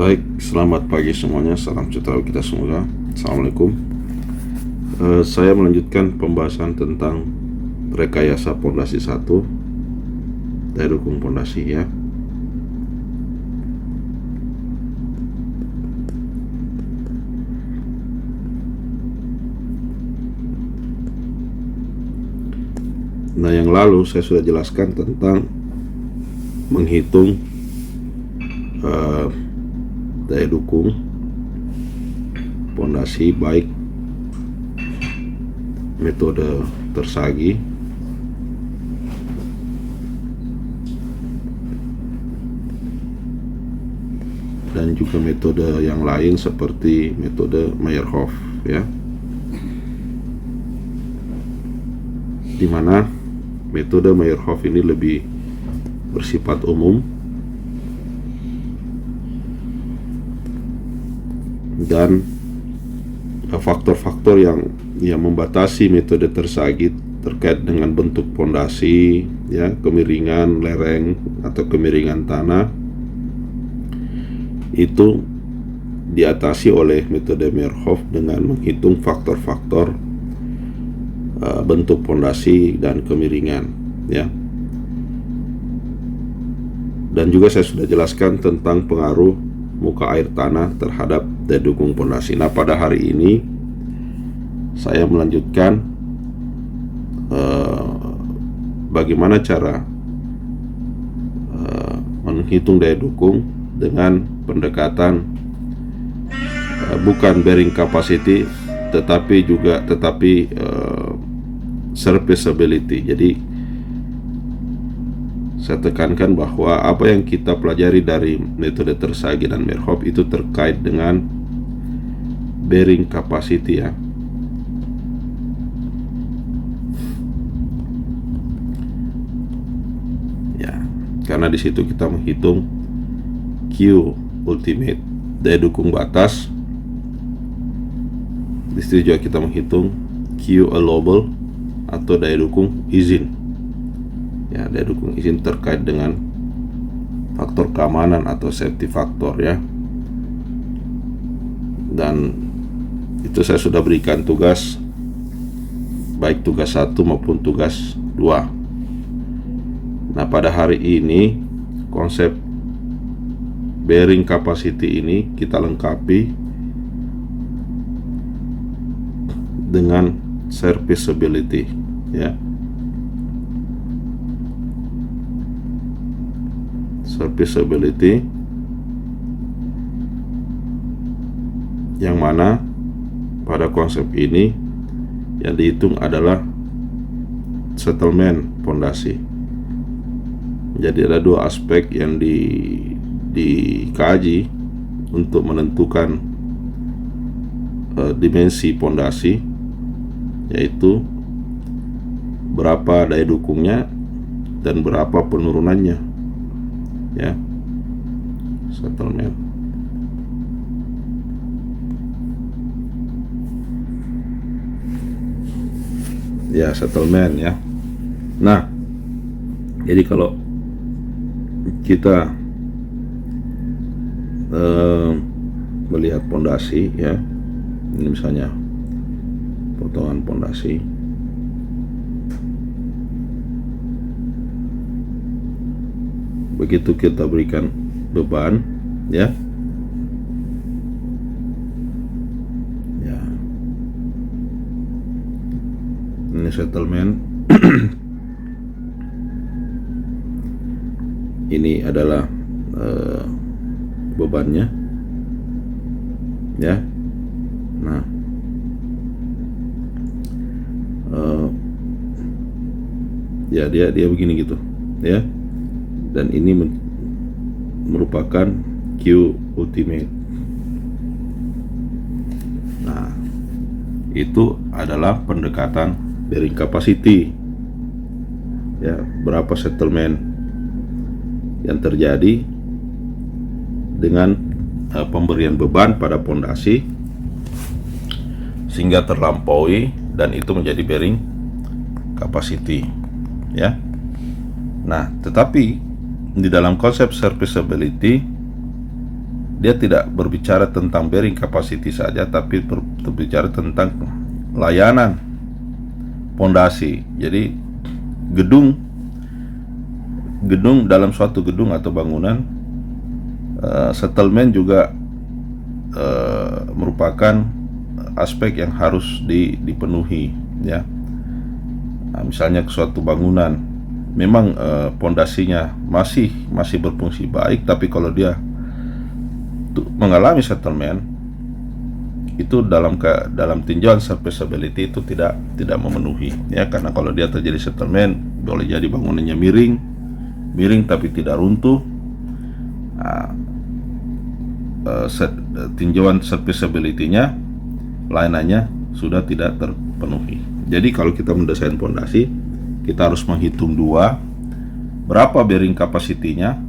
Baik, selamat pagi semuanya. Salam sejahtera kita semua. Assalamualaikum. Saya melanjutkan pembahasan tentang rekayasa pondasi 1, daya dukung pondasi ya. Nah, yang lalu saya sudah jelaskan tentang menghitung daya dukung pondasi baik metode tersagi dan juga metode yang lain seperti metode Meyerhof ya, dimana metode Meyerhof ini lebih bersifat umum dan faktor-faktor yang membatasi metode tersagi terkait dengan bentuk pondasi ya, kemiringan lereng atau kemiringan tanah itu diatasi oleh metode Meyerhof dengan menghitung faktor-faktor bentuk pondasi dan kemiringan ya. Dan juga saya sudah jelaskan tentang pengaruh muka air tanah terhadap daya dukung pondasi. Nah, pada hari ini saya melanjutkan bagaimana cara menghitung daya dukung dengan pendekatan bukan bearing capacity tetapi serviceability. Jadi saya tekankan bahwa apa yang kita pelajari dari metode tersagi dan Meyerhof itu terkait dengan bearing capacity ya. Ya, karena di situ kita menghitung Q ultimate, daya dukung batas. Di situ juga kita menghitung Q allowable atau daya dukung izin. Ya, daya dukung izin terkait dengan faktor keamanan atau safety factor ya. Dan itu saya sudah berikan tugas, baik tugas 1 maupun tugas 2. Nah, pada hari ini konsep bearing capacity ini kita lengkapi dengan serviceability ya. Serviceability yang mana pada konsep ini yang dihitung adalah settlement pondasi. Jadi ada dua aspek yang dikaji untuk menentukan dimensi pondasi, yaitu berapa daya dukungnya dan berapa penurunannya ya. Settlement ya, settlement ya. Nah, jadi kalau kita melihat pondasi ya, ini misalnya potongan pondasi, begitu kita berikan beban ya, ini settlement ini adalah bebannya ya. Nah, ya dia begini gitu ya. Dan ini merupakan Q ultimate. Nah, itu adalah pendekatan bearing capacity ya, berapa settlement yang terjadi dengan pemberian beban pada pondasi sehingga terlampaui, dan itu menjadi bearing capacity ya. Nah, tetapi di dalam konsep serviceability dia tidak berbicara tentang bearing capacity saja, tapi berbicara tentang layanan pondasi. Jadi gedung dalam suatu gedung atau bangunan, settlement juga merupakan aspek yang harus dipenuhi, ya. Nah, misalnya suatu bangunan memang pondasinya masih berfungsi baik, tapi kalau dia mengalami settlement, itu dalam tinjauan serviceability itu tidak memenuhi, ya. Karena kalau dia terjadi settlement, boleh jadi bangunannya miring tapi tidak runtuh. Nah, tinjauan serviceability-nya, layanannya sudah tidak terpenuhi. Jadi kalau kita mendesain pondasi, kita harus menghitung dua, berapa bearing capacity-nya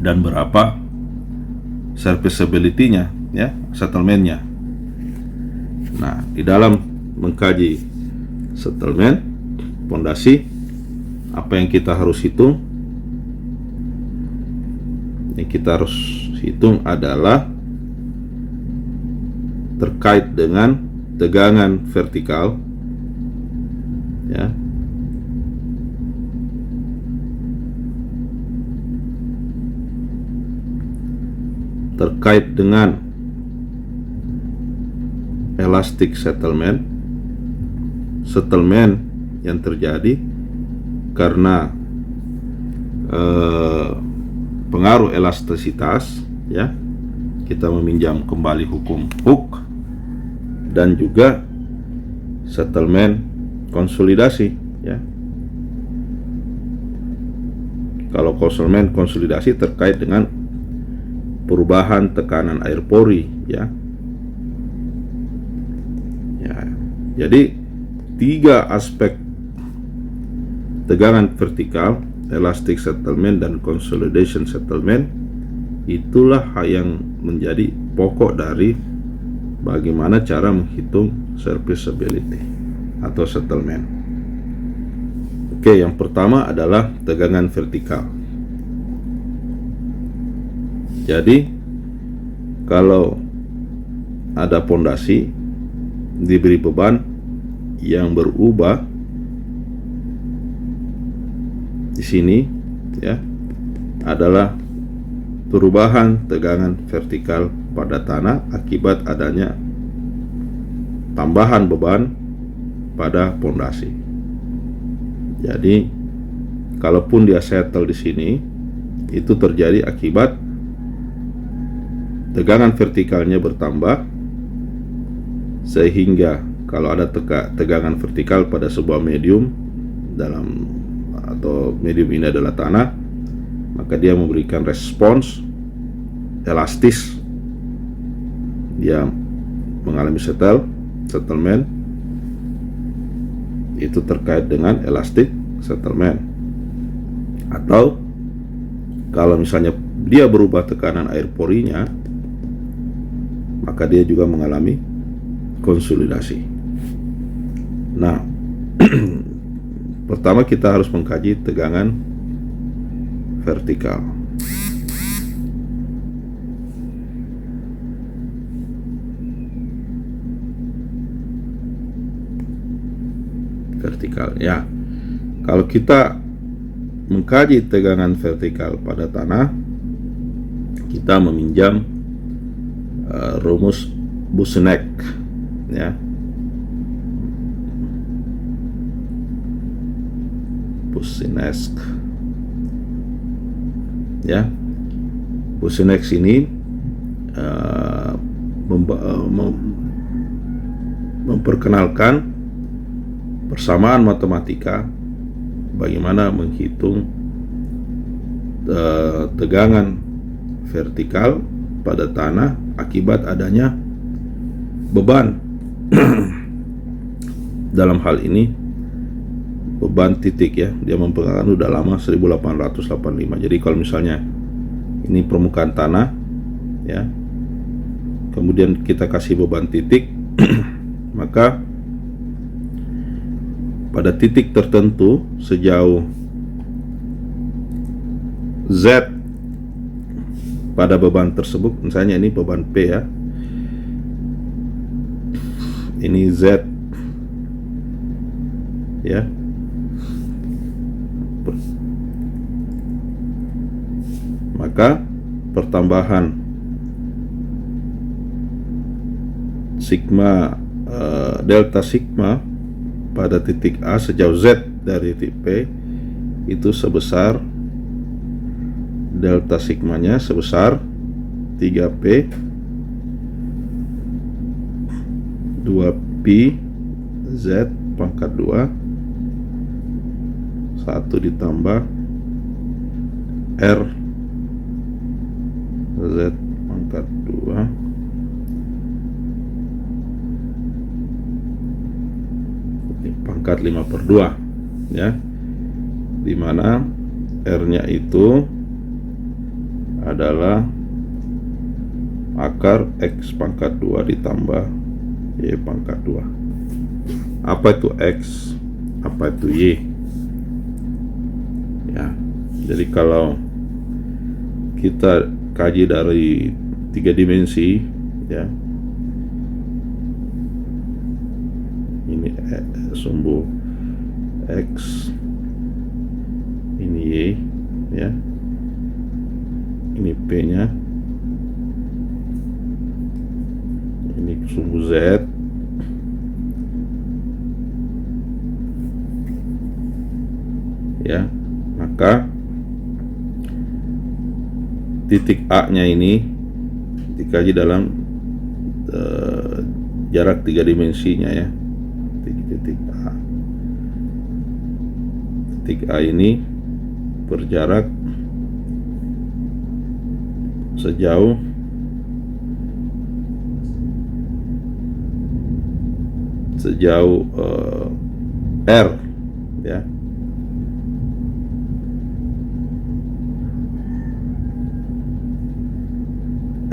dan berapa serviceability-nya, ya, settlement-nya. Nah, di dalam mengkaji settlement pondasi, apa yang kita harus hitung? Yang kita harus hitung adalah terkait dengan tegangan vertikal, ya, terkait dengan elastic settlement yang terjadi karena pengaruh elastisitas, ya, kita meminjam kembali hukum Hooke, dan juga settlement konsolidasi, ya. Kalau settlement konsolidasi terkait dengan perubahan tekanan air pori, ya. Jadi 3 aspek tegangan vertikal, elastic settlement, dan consolidation settlement, itulah yang menjadi pokok dari bagaimana cara menghitung serviceability atau settlement. Oke, yang pertama adalah tegangan vertikal. Jadi kalau ada pondasi diberi beban yang berubah di sini, ya, adalah perubahan tegangan vertikal pada tanah akibat adanya tambahan beban pada pondasi. Jadi kalaupun dia settle di sini, itu terjadi akibat tegangan vertikalnya bertambah, sehingga kalau ada tegangan vertikal pada sebuah medium atau medium ini adalah tanah, maka dia memberikan respons elastis, dia mengalami settlement. Itu terkait dengan elastic settlement. Atau kalau misalnya dia berubah tekanan air porinya, maka dia juga mengalami konsolidasi. Nah, pertama kita harus mengkaji tegangan vertikal. Ya, kalau kita mengkaji tegangan vertikal pada tanah, kita meminjam rumus Boussinesq, ya. Boussinesq, ya. Boussinesq ini memperkenalkan persamaan matematika bagaimana menghitung tegangan vertikal pada tanah akibat adanya beban. Dalam hal ini beban titik, ya, dia mempengaruhi udah lama 1885. Jadi kalau misalnya ini permukaan tanah, ya, kemudian kita kasih beban titik maka pada titik tertentu sejauh Z pada beban tersebut. Misalnya ini beban P ya, ini Z ya, maka pertambahan sigma delta sigma pada titik A sejauh Z dari titik P itu sebesar delta sigmanya sebesar 3P 2Pi Z pangkat 2 1 ditambah R Z pangkat 2 pangkat 5/2 ya, dimana R nya itu adalah akar X pangkat 2 ditambah Y pangkat 2. Apa itu X? Apa itu Y? Ya, jadi kalau kita kaji dari 3 dimensi ya, ini sumbu X, ini Y ya, ini P nya, ini sumbu Z, ya, maka titik A nya ini dikaji dalam jarak 3 dimensinya ya, titik A. Titik A ini berjarak sejauh R ya,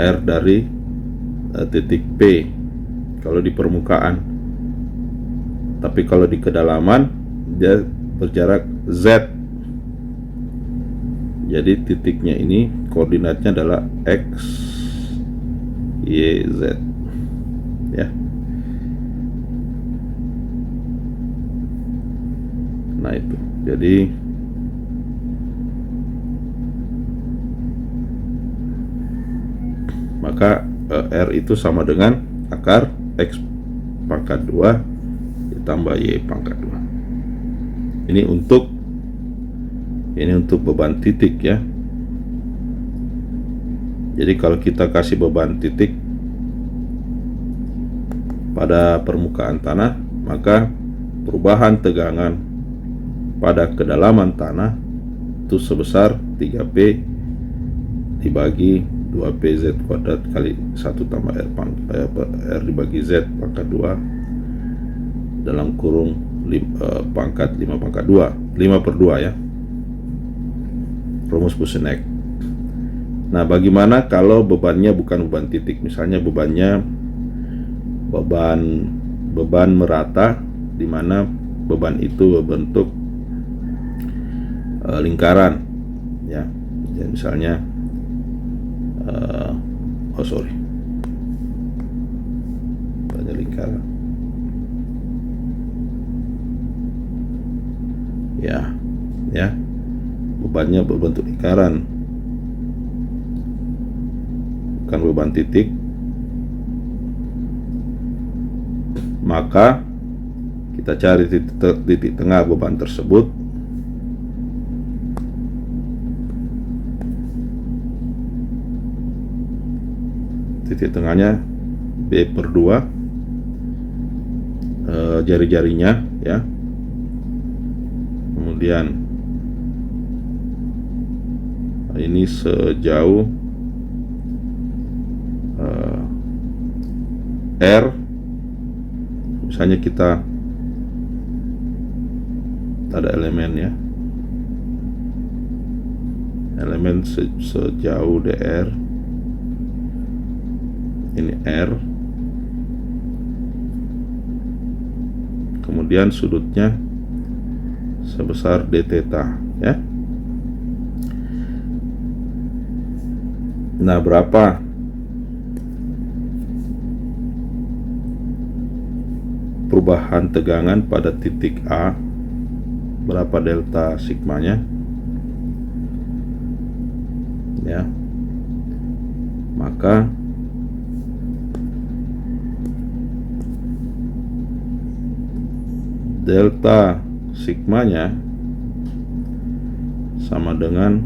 R dari titik P kalau di permukaan, tapi kalau di kedalaman dia berjarak Z. Jadi titiknya ini koordinatnya adalah X, Y, Z ya. Nah itu, jadi maka R itu sama dengan akar X pangkat 2 ditambah Y pangkat 2. Ini untuk beban titik ya. Jadi kalau kita kasih beban titik pada permukaan tanah, maka perubahan tegangan pada kedalaman tanah itu sebesar 3P dibagi 2PZ kuadrat kali 1 tambah R dibagi Z pangkat 2 dalam kurung pangkat 5 pangkat 2, 5/2 ya, rumus Boussinesq. Nah, bagaimana kalau bebannya bukan beban titik, misalnya beban merata, di mana beban itu berbentuk lingkaran ya. Jadi misalnya banyak lingkaran ya, bebannya berbentuk lingkaran, bukan beban titik, maka kita cari titik tengah beban tersebut. Titik tengahnya B/2 jari-jarinya ya. Kemudian ini sejauh R, misalnya kita ada elemen ya, elemen sejauh DR, ini R, kemudian sudutnya sebesar d theta ya. Nah, berapa perubahan tegangan pada titik A, berapa delta sigmanya, ya. Maka delta sigmanya sama dengan,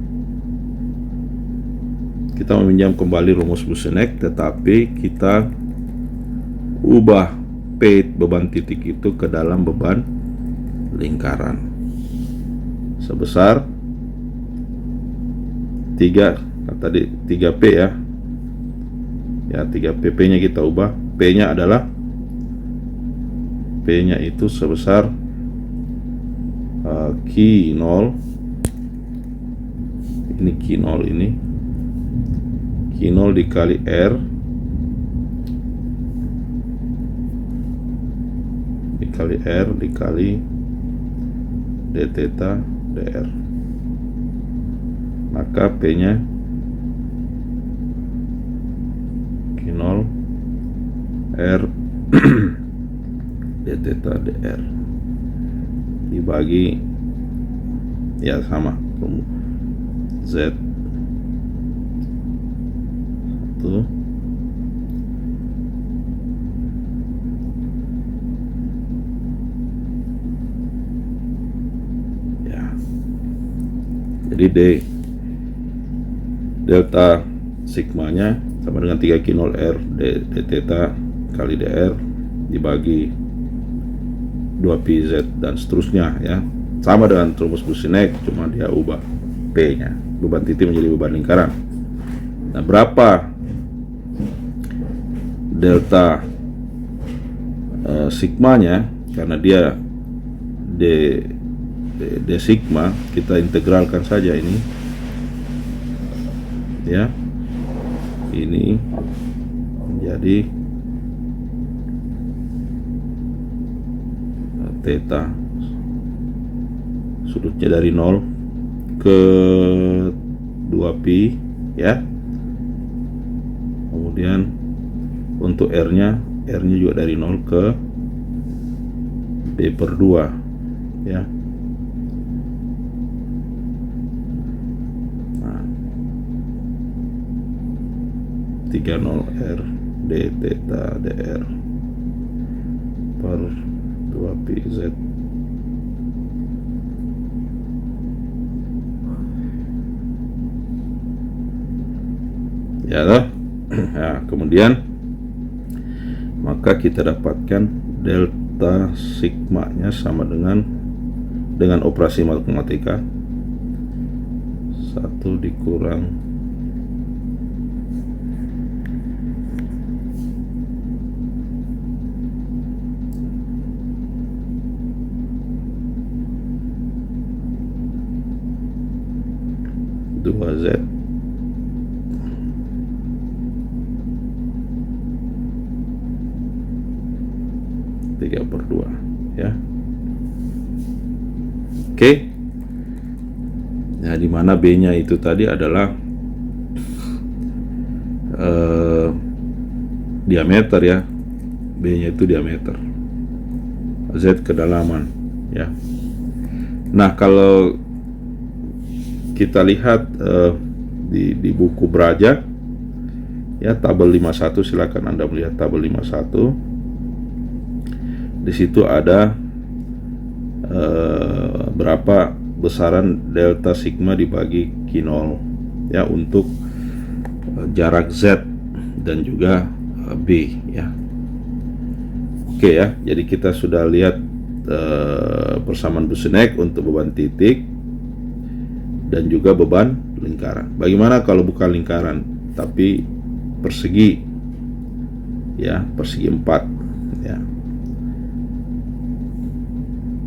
kita meminjam kembali rumus Boussinesq, tetapi kita ubah P beban titik itu ke dalam beban lingkaran sebesar 3P ya. 3P nya kita ubah, P nya adalah, P nya itu sebesar Q0, ini Q0, ini Q0 dikali R dikali d theta dr, maka P nya Q0 R d theta dr dibagi, ya sama, Z 1 ya. Jadi delta sigmanya sama dengan 3Q0 R d theta kali dr dibagi 2pz dan seterusnya ya. Sama dengan rumus Boussinesq, cuma dia ubah P nya, beban titik menjadi beban lingkaran. Nah, berapa delta sigmanya, karena dia d sigma, kita integralkan saja ini ya, ini menjadi theta, sudutnya dari 0 ke 2pi ya. Kemudian untuk R nya juga dari 0 ke B/2 ya. Nah, 30 R d theta dr per 2pz. Ya, nah, kemudian maka kita dapatkan delta sigmanya sama dengan operasi matematika 1 dikurang dua Z tiga per 2 ya. Oke. Nah, dimana B nya itu tadi adalah diameter ya. B nya itu diameter, Z kedalaman ya. Nah, kalau kita lihat di buku Braja ya, tabel 51, silakan Anda melihat tabel 51. Di situ ada berapa besaran delta sigma dibagi Q0 ya untuk jarak Z dan juga B ya. Oke ya, jadi kita sudah lihat persamaan Boussinesq untuk beban titik dan juga beban lingkaran. Bagaimana kalau bukan lingkaran tapi persegi ya, persegi 4 ya.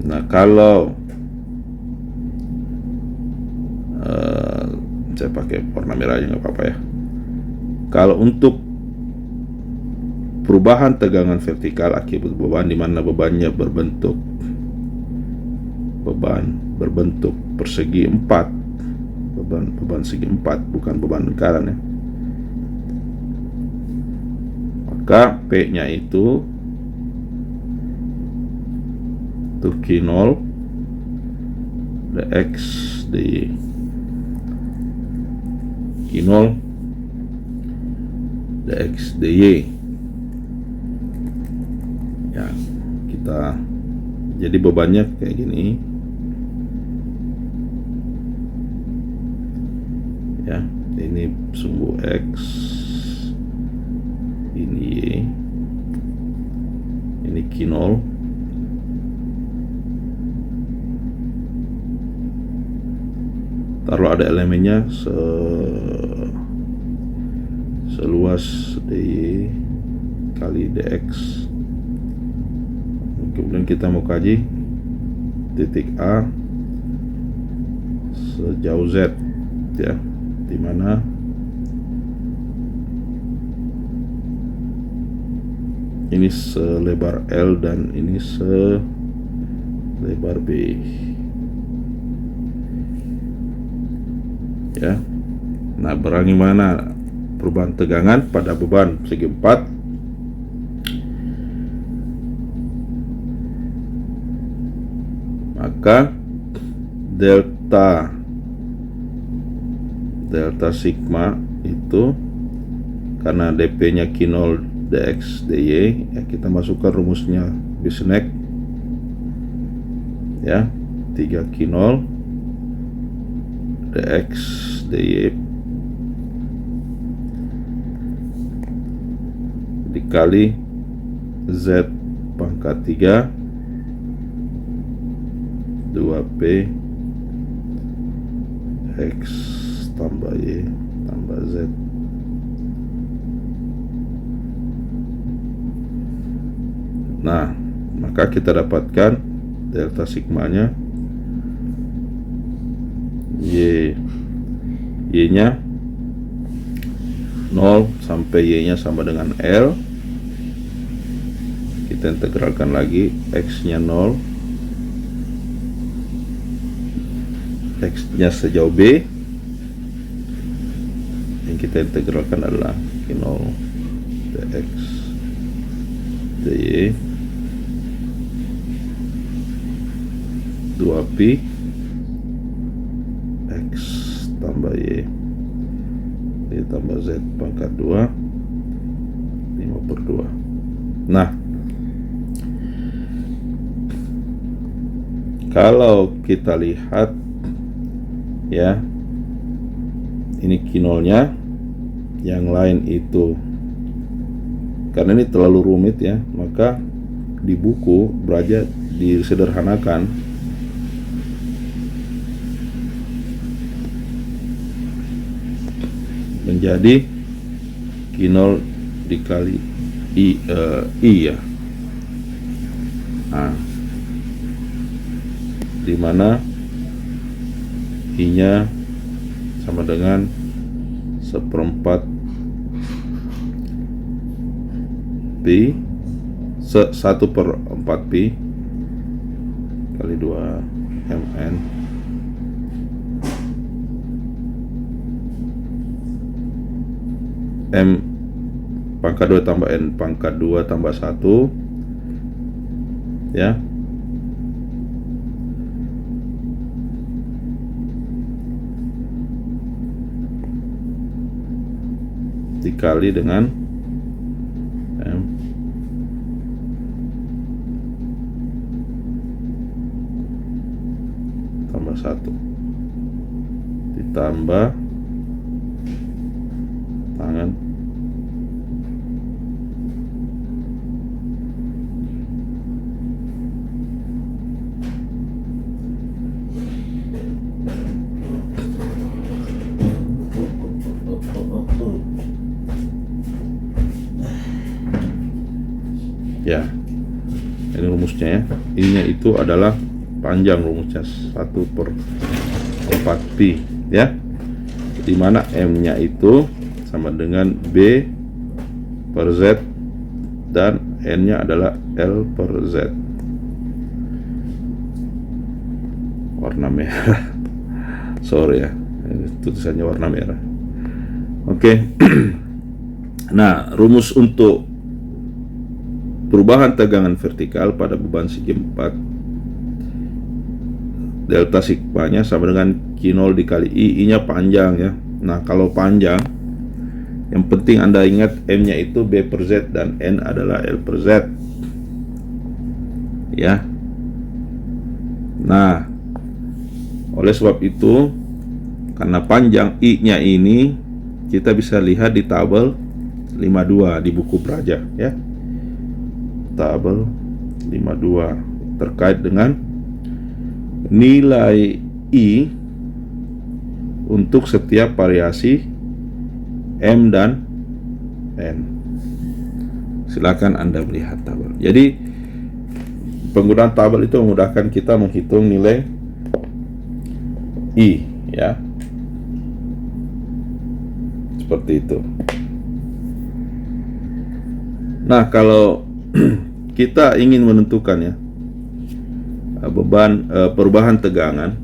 Nah, kalau saya pakai warna merah aja nggak apa-apa ya. Kalau untuk perubahan tegangan vertikal akibat beban, di mana bebannya berbentuk persegi 4, beban segi 4, bukan beban lingkaran ya. Maka P-nya itu Q0 dx dy. Q0 dx dy. Ya, kita jadi bebannya kayak gini. Ya, ini sumbu X, ini Y, ini Q0. Taruh ada elemennya seluas dy kali dx. Kemudian kita mau kaji titik A sejauh Z, ya, dimana ini selebar L dan ini selebar B. Ya. Nah, bagaimana perubahan tegangan pada beban segi 4? Maka delta sigma itu karena dp-nya Q0 dx dy, ya, kita masukkan rumusnya Bisnek, ya, 3 Q0 dx dy dikali Z pangkat 3 2P X tambah Y tambah Z. Nah, maka kita dapatkan delta sigmanya Y-nya 0 sampai Y-nya sama dengan L. Kita integralkan lagi, X-nya 0, X-nya sejauh B. Yang kita integralkan adalah Q0 dx dy 2pi X tambah Y tambah Z pangkat 2 5/2. Nah, kalau kita lihat, ya, ini Q0 nya, yang lain itu karena ini terlalu rumit, ya, maka di buku belajar disederhanakan. Menjadi Q0 dikali I, ya. Nah, dimana I-nya sama dengan 1/4 pi 1/4 pi kali 2 mn M pangkat 2 tambah N pangkat 2 tambah 1, ya, dikali dengan M tambah 1 ditambah tangan ya. Ini rumusnya, ya. Ininya itu adalah panjang rumusnya 1/4 pi, ya, dimana M-nya itu sama dengan B per Z dan N-nya adalah L per Z. Warna merah. Sorry, ya, tulisannya warna merah. Oke. Nah, rumus untuk perubahan tegangan vertikal pada beban segi 4, delta sigmanya sama dengan Q0 dikali I. I nya panjang ya. Nah kalau panjang, yang penting Anda ingat M nya itu B per Z dan N adalah L per Z ya. Nah oleh sebab itu, karena panjang I nya ini, kita bisa lihat di tabel 52 di buku Braja ya. Tabel 52 terkait dengan nilai I untuk setiap variasi M dan N. Silakan Anda melihat tabel. Jadi penggunaan tabel itu memudahkan kita menghitung nilai I ya. Seperti itu. Nah, kalau kita ingin menentukan ya beban perubahan tegangan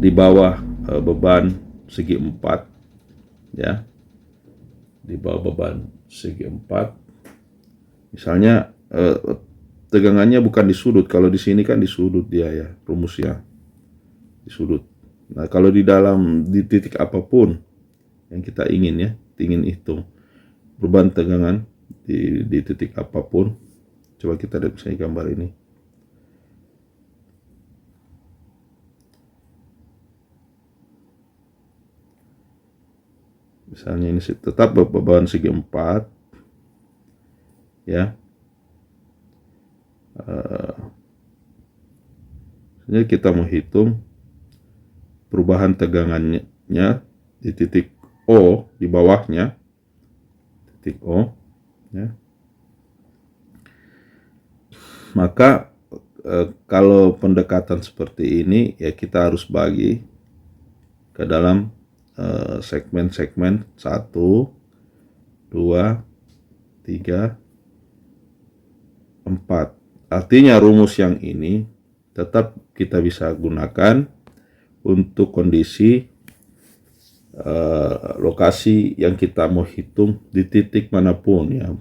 di bawah beban segi 4 ya. Di bawah beban segi 4. Misalnya tegangannya bukan di sudut. Kalau di sini kan di sudut dia ya, rumusnya. Di sudut. Nah, kalau di titik apapun yang kita ingin ya, ingin hitung perubahan tegangan di titik apapun. Coba kita lihat misalnya gambar ini. Misalnya ini tetap beban segi 4 ya. Jadi kita menghitung perubahan tegangannya di titik O, di bawahnya titik O ya. Maka kalau pendekatan seperti ini ya, kita harus bagi ke dalam segmen-segmen 1, 2, 3, 4. Artinya rumus yang ini tetap kita bisa gunakan untuk kondisi lokasi yang kita mau hitung di titik manapun ya.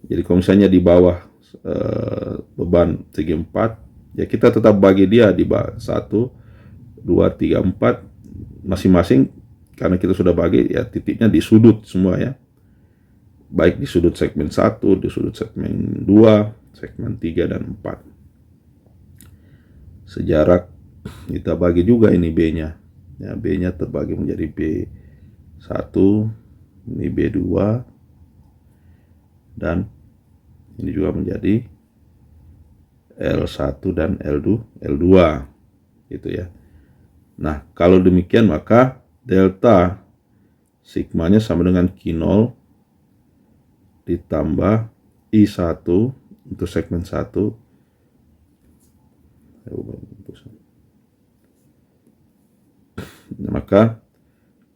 Jadi kalau misalnya di bawah beban segi 4 ya, kita tetap bagi dia di 1, 2, 3, 4 masing-masing, karena kita sudah bagi ya titiknya di sudut semua ya. Baik di sudut segmen 1, di sudut segmen 2, segmen 3 dan 4. Sejarak kita bagi juga ini B-nya. Ya, B-nya terbagi menjadi B1, ini B2, dan ini juga menjadi L1 dan L2 gitu ya. Nah, kalau demikian maka delta sigmanya sama dengan Q0 ditambah I1 untuk segmen 1. Maka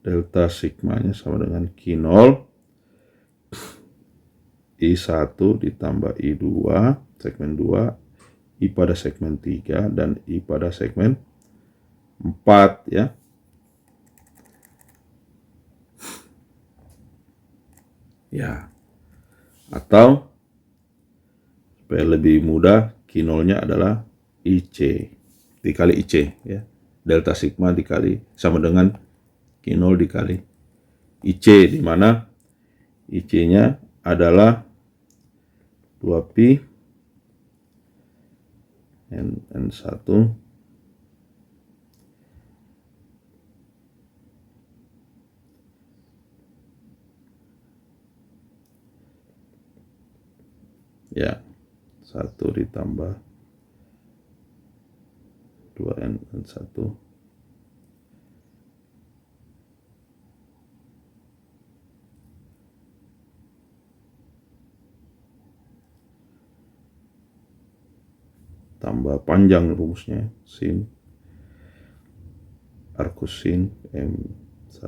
delta sigmanya sama dengan Q0 I1 ditambah I2 segmen 2, I pada segmen 3 dan I pada segmen 4 ya. Ya. Atau supaya lebih mudah, Q0-nya adalah IC dikali IC ya. Delta sigma dikali sama dengan Q0 dikali IC, di mana IC-nya adalah 2pi N1 ya, 1 ditambah 2N1 tambah panjang rumusnya sin arcus sin M1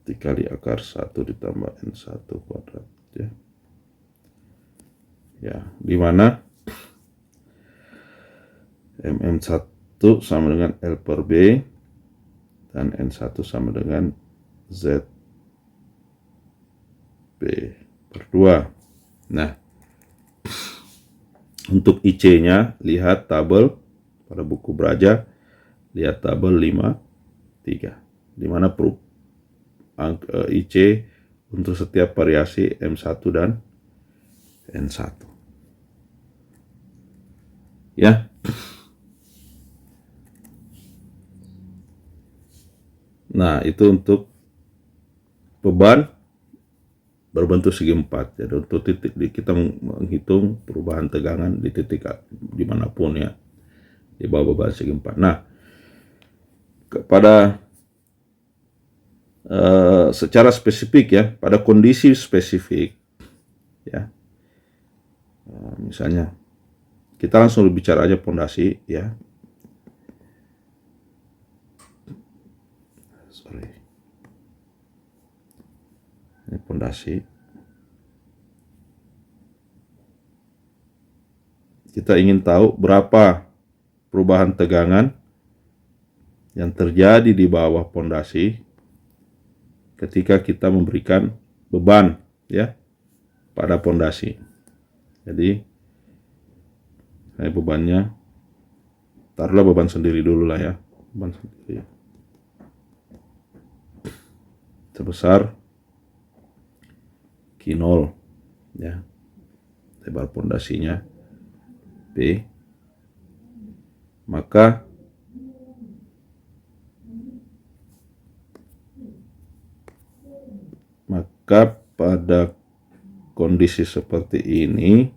dikali akar 1 ditambah N1 kuadrat ya. Ya, dimana MM1 sama dengan L per B, dan N1 sama dengan ZB per 2. Nah, untuk IC-nya, lihat tabel pada buku Braja, lihat tabel 53, di mana IC untuk setiap variasi M1 dan N1. Ya. Nah, itu untuk beban berbentuk segi 4. Jadi untuk titik kita menghitung perubahan tegangan di titik dimanapun ya, di bawah beban segi 4. Nah, kepada secara spesifik ya, pada kondisi spesifik ya, misalnya kita langsung bicara aja pondasi ya. Ini pondasi. Kita ingin tahu berapa perubahan tegangan yang terjadi di bawah pondasi ketika kita memberikan beban ya pada pondasi. Jadi bebannya, taruhlah beban sendiri dulu lah ya, beban sendiri sebesar Q0 ya, lebar pondasinya B, maka pada kondisi seperti ini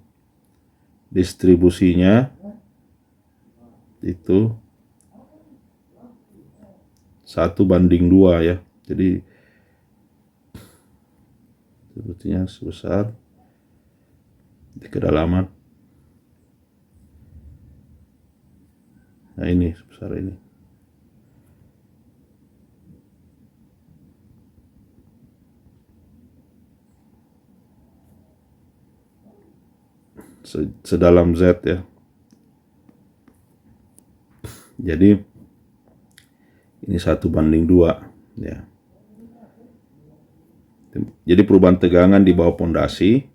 distribusinya itu 1:2 ya. Jadi sebetulnya sebesar di kedalaman. Nah, ini sebesar ini. Sedalam Z ya. Jadi ini 1:2 ya. Jadi perubahan tegangan di bawah pondasi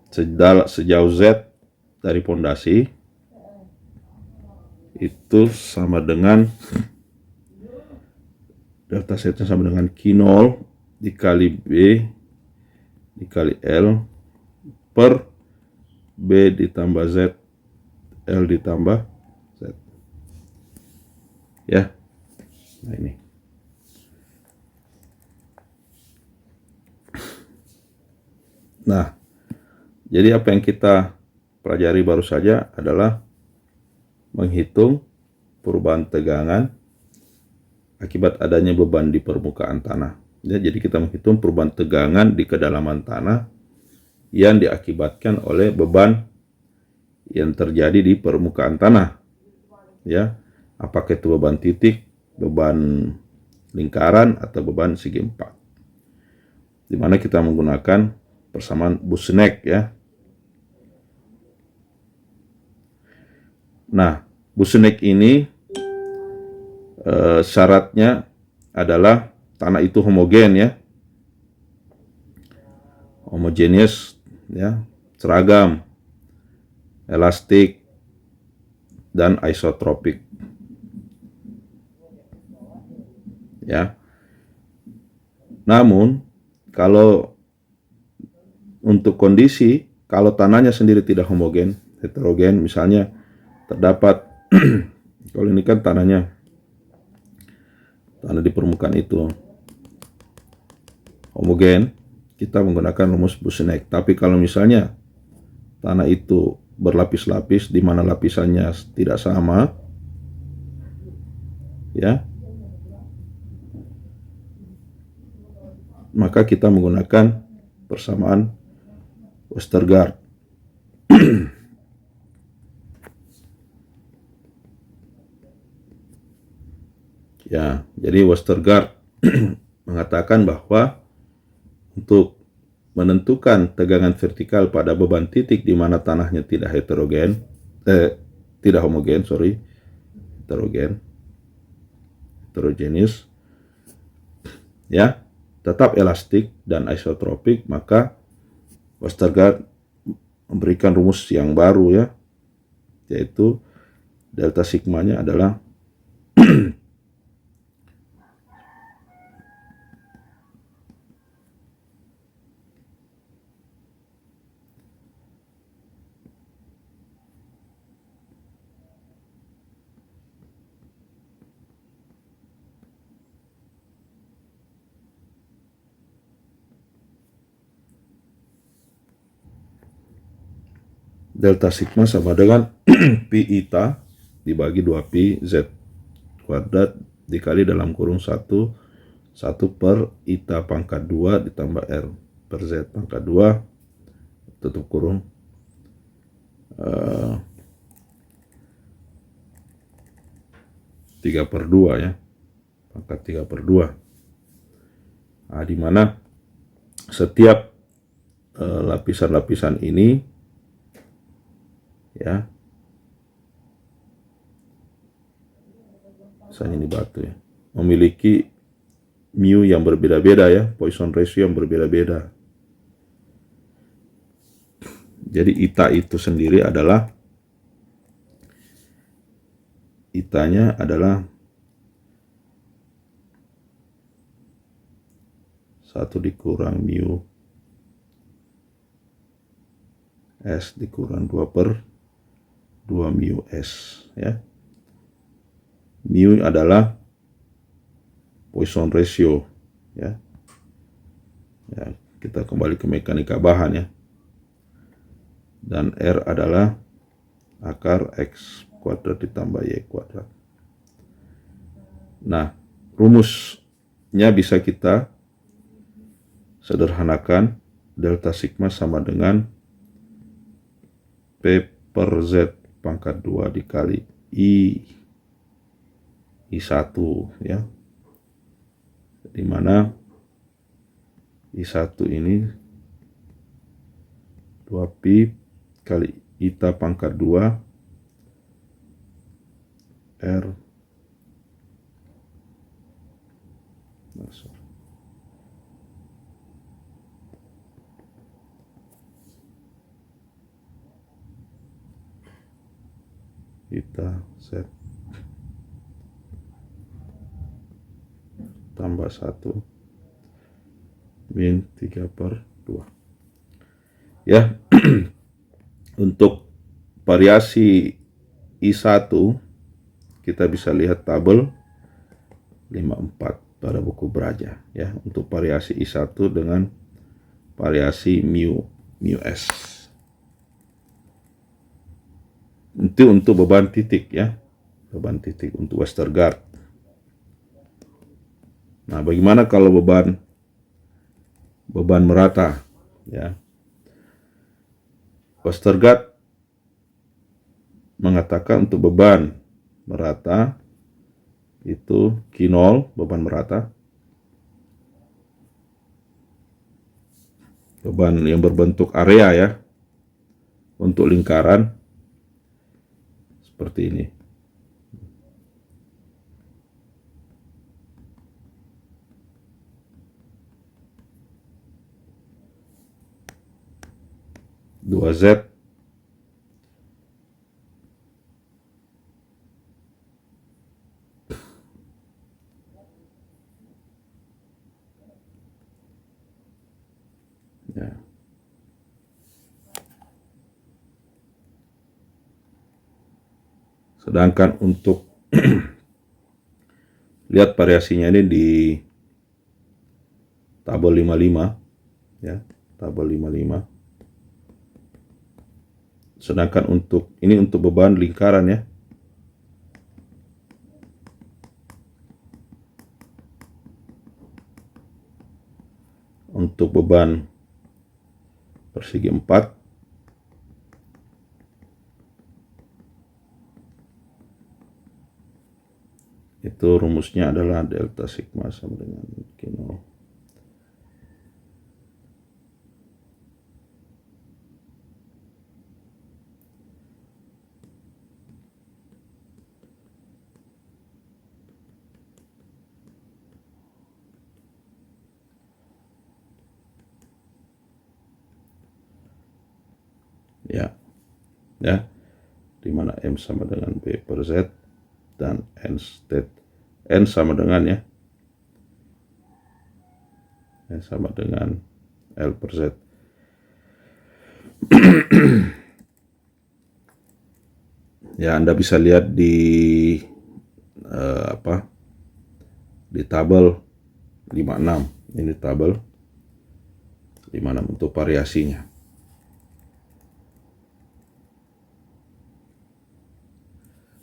sejauh Z dari pondasi itu sama dengan delta Z-nya sama dengan Q0 dikali B dikali L per B ditambah Z L ditambah Z ya. Nah, ini nah, jadi apa yang kita pelajari baru saja adalah menghitung perubahan tegangan akibat adanya beban di permukaan tanah ya. Jadi kita menghitung perubahan tegangan di kedalaman tanah yang diakibatkan oleh beban yang terjadi di permukaan tanah ya, apakah itu beban titik, beban lingkaran, atau beban segi 4, di mana kita menggunakan persamaan Boussinesq ya. Nah, Boussinesq ini syaratnya adalah tanah itu homogen ya, homogeneous ya, seragam, elastik, dan isotropik ya. Namun kalau untuk kondisi kalau tanahnya sendiri tidak homogen, heterogen, misalnya terdapat kalau ini kan tanah di permukaan itu homogen, kita menggunakan rumus Boussinesq. Tapi kalau misalnya tanah itu berlapis-lapis di mana lapisannya tidak sama ya, maka kita menggunakan persamaan Westergaard. Ya, jadi Westergaard mengatakan bahwa untuk menentukan tegangan vertikal pada beban titik di mana tanahnya tidak homogen, heterogenis, ya, tetap elastik dan isotropik, maka Westergaard memberikan rumus yang baru, ya, yaitu delta sigmanya adalah delta sigma sama dengan pi eta dibagi 2pi z kuadrat dikali dalam kurung 1 per eta pangkat 2 ditambah r per z pangkat 2 tutup kurung 3/2, ya, pangkat 3/2. Nah, di mana setiap lapisan-lapisan ini, ya, misalnya ini batu, ya, memiliki mu yang berbeda-beda, ya, Poisson ratio yang berbeda-beda. Jadi itanya adalah 1 dikurang mu S dikurang 2/2 mu S, ya. Mu adalah Poisson ratio, ya. Ya, kita kembali ke mekanika bahan, ya. Dan R adalah akar X kuadrat ditambah Y kuadrat. Nah, rumusnya bisa kita sederhanakan. Delta sigma sama dengan P per Z pangkat 2 dikali I1, ya. Di mana I1 ini 2pi kali eta pangkat 2 R eta Z tambah 1 min 3/2, ya. Untuk variasi I1 kita bisa lihat tabel 54 pada buku Braja, ya, untuk variasi I1 dengan variasi mu S. Itu untuk beban titik, ya, beban titik untuk Westergaard. Nah, bagaimana kalau beban merata, ya? Westergaard mengatakan untuk beban merata itu Q0, beban merata, beban yang berbentuk area, ya, untuk lingkaran seperti ini. Dua Z ya. Sedangkan untuk lihat variasinya ini di tabel 55, ya, tabel 55. Sedangkan untuk ini untuk beban lingkaran, ya. Untuk beban persegi 4 itu rumusnya adalah delta sigma sama dengan Q0 ya, ya, di mana M sama dengan B per Z dan N sama dengan ya, N sama dengan L per Z. Ya, Anda bisa lihat di di tabel 56. Ini tabel 56 untuk variasinya.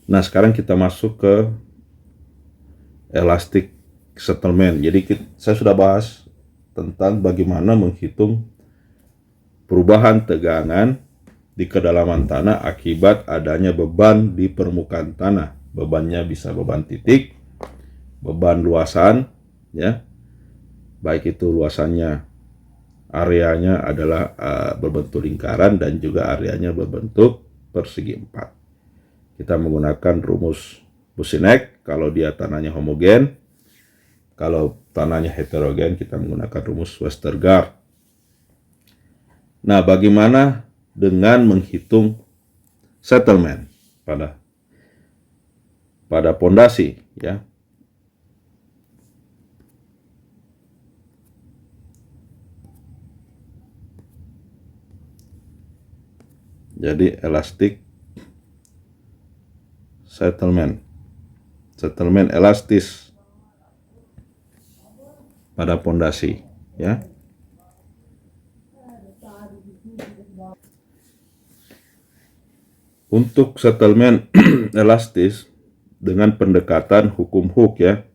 Nah, sekarang kita masuk ke elastic settlement. Jadi saya sudah bahas tentang bagaimana menghitung perubahan tegangan di kedalaman tanah akibat adanya beban di permukaan tanah. Bebannya bisa beban titik, beban luasan, ya, baik itu luasannya, areanya adalah berbentuk lingkaran dan juga areanya berbentuk persegi 4. Kita menggunakan rumus Boussinesq kalau dia tanahnya homogen. Kalau tanahnya heterogen kita menggunakan rumus Westergaard. Nah, bagaimana dengan menghitung settlement pada pondasi, ya? Jadi elastic settlement elastis pada pondasi, ya. Untuk settlement elastis dengan pendekatan hukum Hooke, ya.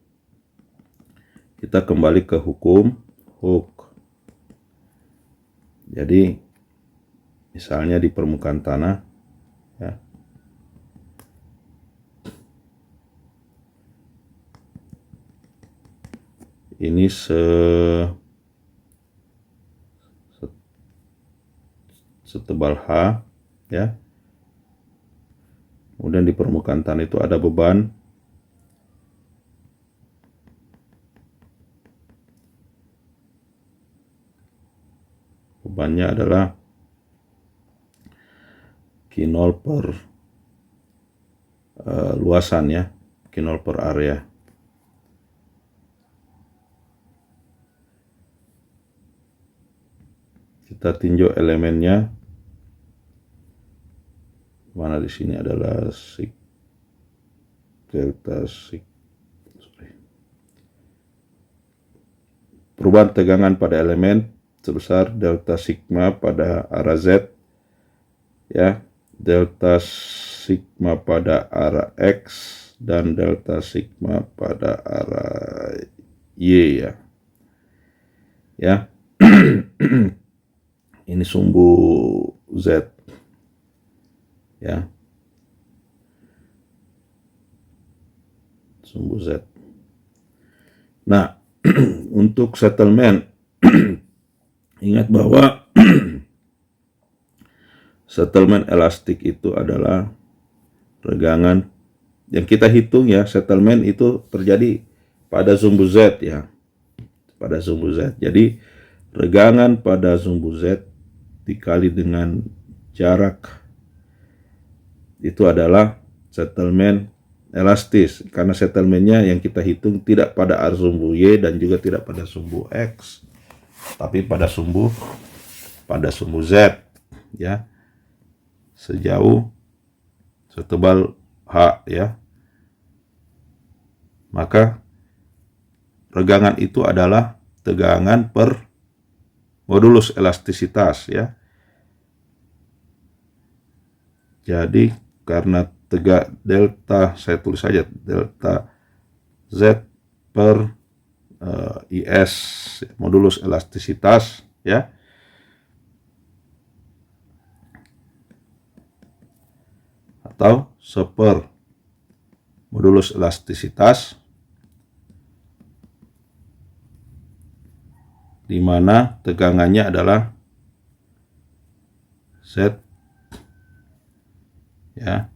Kita kembali ke hukum Hooke. Jadi misalnya di permukaan tanah, ya, ini setebal H, ya. Kemudian di permukaan tanah itu ada beban bebannya adalah Q0 per luasan, ya, Q0 per area. Kita tinjau elemennya, mana di sini adalah perubahan tegangan pada elemen sebesar delta sigma pada arah Z, ya, delta sigma pada arah X dan delta sigma pada arah Y, ya. Ya. Ini sumbu Z, ya. Sumbu Z. Nah, untuk settlement ingat bahwa settlement elastik itu adalah regangan yang kita hitung, ya. Settlement itu terjadi pada sumbu Z, ya. Pada sumbu Z. Jadi regangan pada sumbu Z dikali dengan jarak itu adalah settlement elastis, karena settlementnya yang kita hitung tidak pada arah sumbu Y dan juga tidak pada sumbu X, tapi pada sumbu Z, ya, sejauh setebal H, ya. Maka regangan itu adalah tegangan per modulus elastisitas, ya. Jadi karena delta, saya tulis saja delta Z per IS modulus elastisitas, ya. Atau seper modulus elastisitas, di mana tegangannya adalah Z, ya,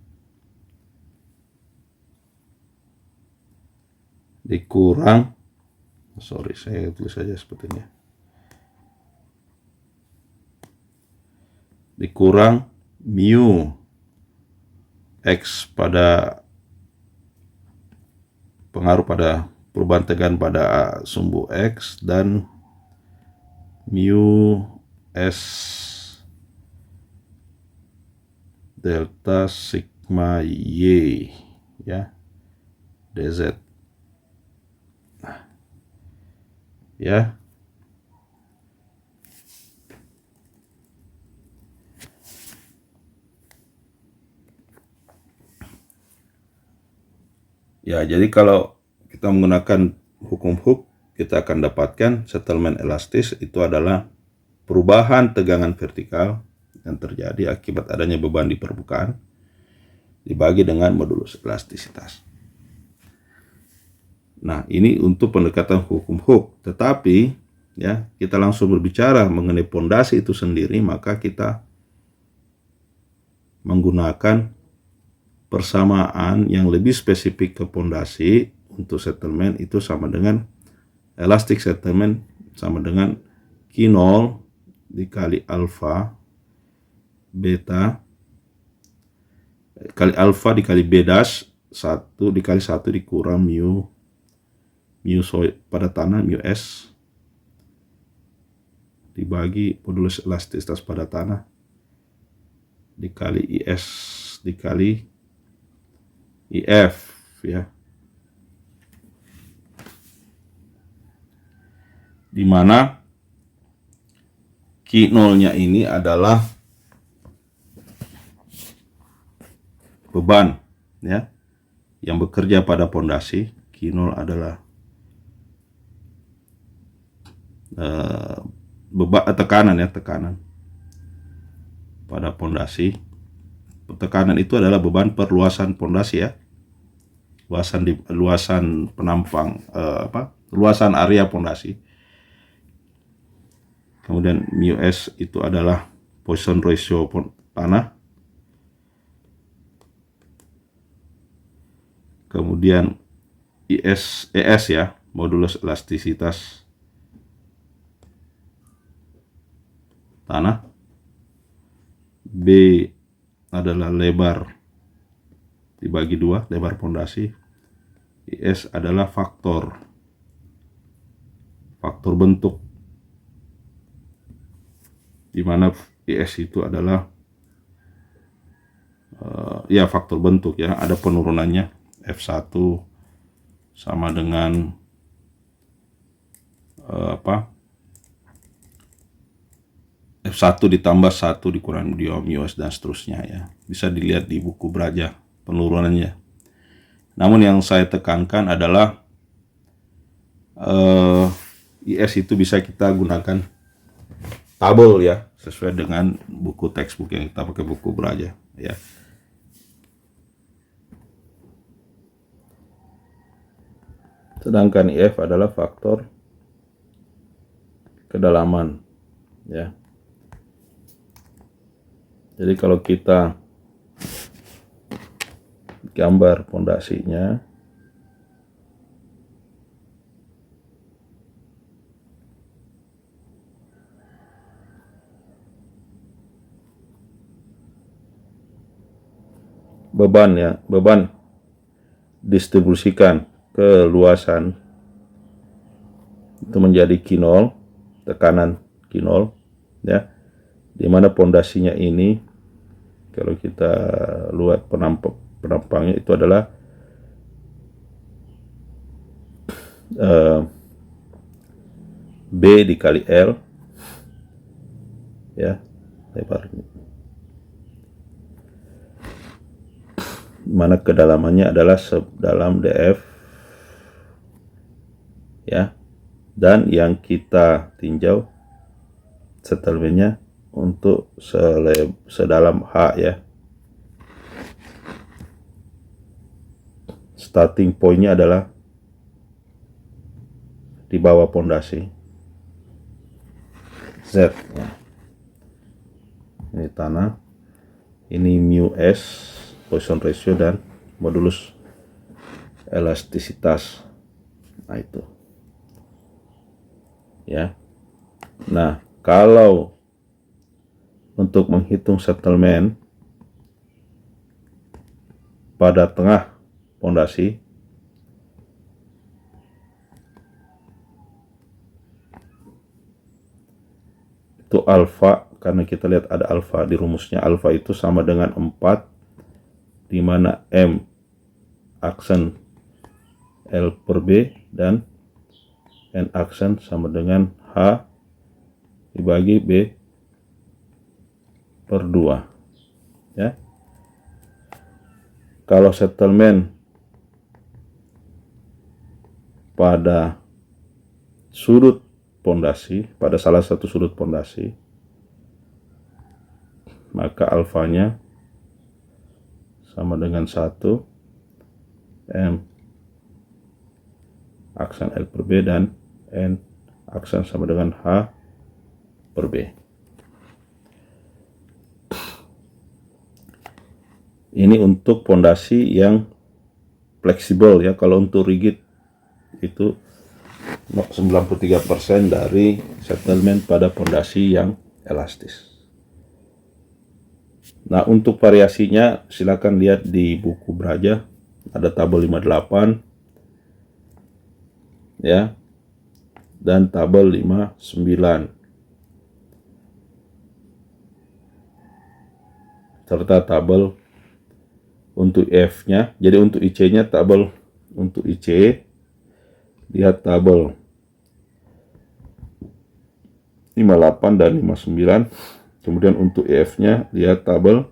dikurang, saya tulis saja sepertinya, dikurang mu X pada pengaruh pada perubahan tegangan pada sumbu X, dan mu S delta sigma Y ya dz ya. Ya, jadi kalau kita menggunakan hukum Hooke, kita akan dapatkan settlement elastis itu adalah perubahan tegangan vertikal yang terjadi akibat adanya beban di permukaan dibagi dengan modulus elastisitas. Nah, ini untuk pendekatan hukum Hooke. Tetapi ya, kita langsung berbicara mengenai pondasi itu sendiri, maka kita menggunakan persamaan yang lebih spesifik ke pondasi. Untuk settlement itu sama dengan elastic settlement sama dengan Q0 dikali alfa beta kali alfa dikali b dash 1 dikali 1 dikurang mu pada tanah mu S dibagi modulus elastisitas pada tanah dikali IS dikali IF ya, dimana Q0-nya ini adalah beban ya yang bekerja pada pondasi. Q0 adalah tekanan pada pondasi. Tekanan itu adalah beban perluasan pondasi ya, luasan penampang luasan area pondasi. Kemudian mu S itu adalah Poisson ratio tanah. Kemudian ES ya, modulus elastisitas tanah. B adalah lebar dibagi 2, lebar pondasi. IS adalah faktor bentuk, di mana IS itu adalah ya faktor bentuk ya, ada penurunannya. F1 sama dengan F1 ditambah 1 dikurang 2 mu S dan seterusnya ya. Bisa dilihat di buku Braja penurunannya. Namun yang saya tekankan adalah IS itu bisa kita gunakan tabel ya, sesuai dengan buku textbook yang kita pakai, buku Braja ya. Sedangkan IF adalah faktor kedalaman ya. Jadi kalau kita gambar pondasinya, beban distribusikan ke luasan itu menjadi Q0, tekanan Q0 ya, dimana pondasinya ini kalau kita lihat penampangnya itu adalah B dikali L ya, lebarnya, mana kedalamannya adalah sedalam DF ya, dan yang kita tinjau settlementnya untuk sedalam H ya. Starting pointnya adalah di bawah pondasi Z ya. Ini tanah, ini mu S, Poisson ratio, dan modulus elastisitas. Nah itu ya. Nah kalau untuk menghitung settlement pada tengah pondasi itu alfa, karena kita lihat ada alfa di rumusnya. Alfa itu sama dengan 4, di mana M aksen L per B dan N aksen sama dengan H dibagi B per 2 ya. Kalau settlement pada sudut pondasi, pada salah satu sudut pondasi, maka alfanya sama dengan 1 M aksen L per B dan N aksen sama dengan H per B. Ini untuk pondasi yang fleksibel ya. Kalau untuk rigid itu 93% dari settlement pada pondasi yang elastis. Nah, untuk variasinya silakan lihat di buku Braja, ada tabel 58 ya, dan tabel 59 serta tabel untuk F-nya. Jadi untuk IC-nya tabel untuk IC, lihat tabel 58 dan 59. Kemudian untuk EF-nya lihat tabel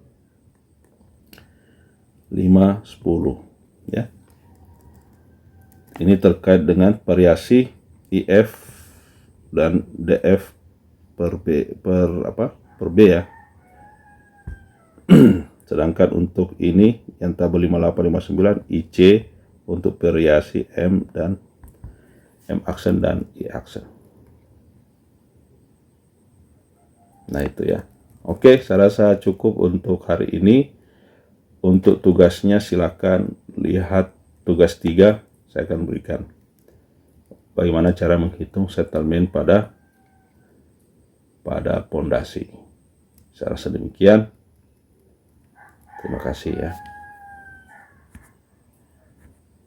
5, 10 ya. Ini terkait dengan variasi IF dan DF per B ya. Sedangkan untuk ini yang tabel 58, 59 IC untuk variasi M dan M aksen dan I aksen. Nah itu ya. Oke, saya rasa cukup untuk hari ini. Untuk tugasnya silakan lihat tugas 3. Saya akan berikan bagaimana cara menghitung settlement pada pondasi. Saya rasa demikian. Terima kasih ya.